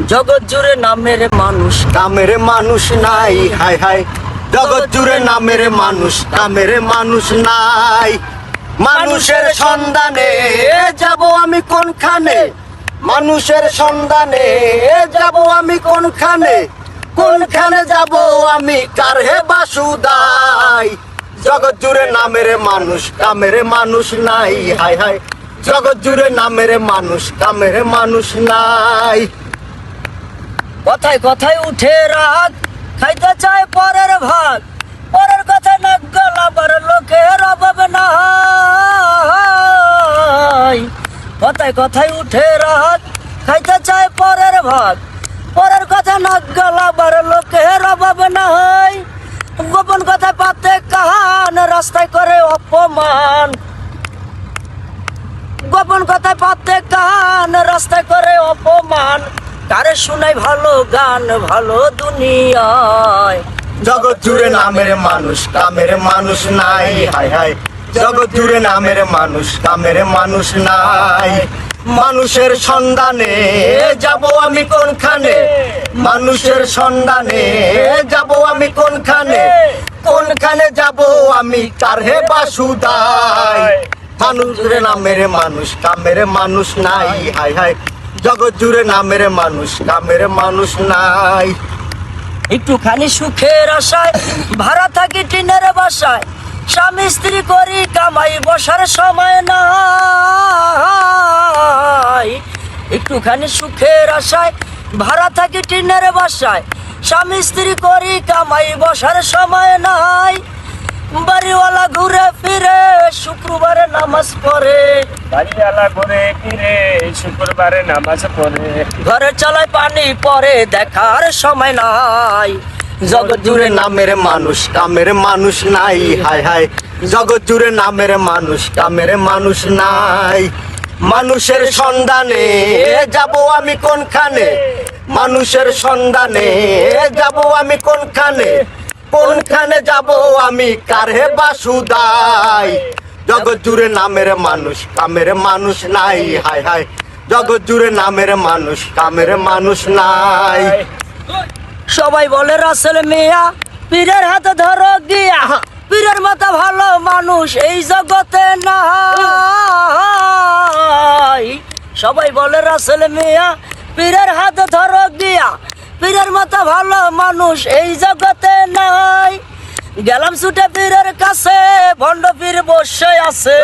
জগৎ জুড়ে নামের মানুষ, কামের মানুষ নাই, হায় হায় জগৎ জুড়ে নামের মানুষ, কামের মানুষ নাই। মানুষের সন্ধানে যাব আমি কোনখানে, মানুষের সন্ধানে যাব আমি কোনখানে, কোনখানে যাব আমি কার হে বাসুদাই। জগৎ জুড়ে নামের মানুষ, কামের মানুষ নাই, হায় হায় জগৎ জুড়ে নামের মানুষ, কামের মানুষ নাই। কথায় কথায় উঠে রাত, খাইতে চায় পরের ভাত, পরের কথা নাক গলাবার লোকের অভাব নাই। কথায় কথায় উঠে রাত, খাইতে চায় পরের ভাত, পরের কথা নাক গলাবার লোকের অভাব নাই। গোপন কথা পাতে কান, রাস্তায় করে অপমান, গোপন কথা পাতে কান, রাস্তায় করে অপমান। কারে শুনাই ভালো গান, ভালো দুনিয়ায়। জগৎ জুড়ে নামের মানুষ, কামের মানুষ নাই, হায় হায় জগৎ জুড়ে নামের মানুষ, কামের মানুষ নাই। মানুষের সন্ধানে যাব আমি কোনখানে, মানুষের সন্ধানে যাব আমি কোনখানে, কোনখানে যাব আমি কার হে বাসুদাই। মানুষের নামের মানুষ, কামের মানুষ নাই, হায় হায় জগৎ জুড়ে নামের মানুষ, কামের মানুষ নাই। একটুখানি সুখের আশায় ভাড়া থাকি টিনের বাসায়, স্বামী স্ত্রী করি কামাই বসার সময় নাই। একটুখানি সুখের আশায় ভাড়া থাকি টিনের বাসায়, স্বামী স্ত্রী করি কামাই বসার সময় নাই। বাড়িওয়ালা ঘুরে ফিরে শুক্রবারে নামাজ পড়ে, বাড়িওয়ালা ঘুরে ফিরে শুক্রবারে নামাজ পড়ে, ঘরে চালায় পানি পরে দেখার সময় নাই। জগৎ জুড়ে নামের মানুষ, কামের মানুষ নাই, হায় হায় জগৎ জুড়ে নামের মানুষ, কামের মানুষ নাই। মানুষের সন্ধানে যাব আমি কোনখানে, মানুষের সন্ধানে যাব আমি কোনখানে, কোনখানে যাব আমি কার হে বাসুদাই। জগৎ জুড়ে নামের মানুষ, কামের মানুষ নাই, হায় হায় জগৎ জুড়ে নামের মানুষ, কামের মানুষ নাই। সবাই বলে রাসেল মিয়া পীরের হাতে ধরো গিয়া, পীরের মতো ভালো মানুষ এই জগতে নাই। সবাই বলে রাসেল মিয়া পীরের হাতে ধরো গিয়া, পীরের মতো ভালো মানুষ এই জগতে নাই। গেলাম ছুটে পীরের কাছে, ভণ্ড পীর বসে আছে,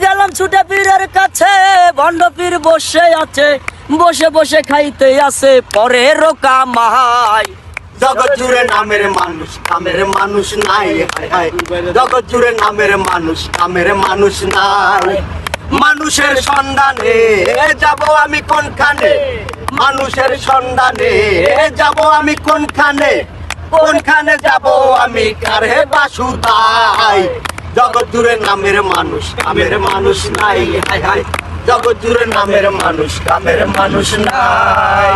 গেলাম ছুটে পীরের কাছে, ভণ্ড পীর বসে আছে, বসে বসে খাইতে আছে পরের কামাই। জগৎ জুড়ে নামের মানুষ, কামের মানুষ নাই, হায় হায় জগৎ জুড়ে নামের মানুষ, কামের মানুষ নাই। মানুষের সন্ধানে যাব আমি কোনখানে, মানুষের সন্ধানে যাব আমি কোনখানে, কোনখানে যাব আমি কার হে বাসুদাই। জগৎ জুড়ে নামের মানুষ, কামের মানুষ নাই, হায় হায় জগৎ জুড়ে নামের মানুষ, কামের মানুষ নাই।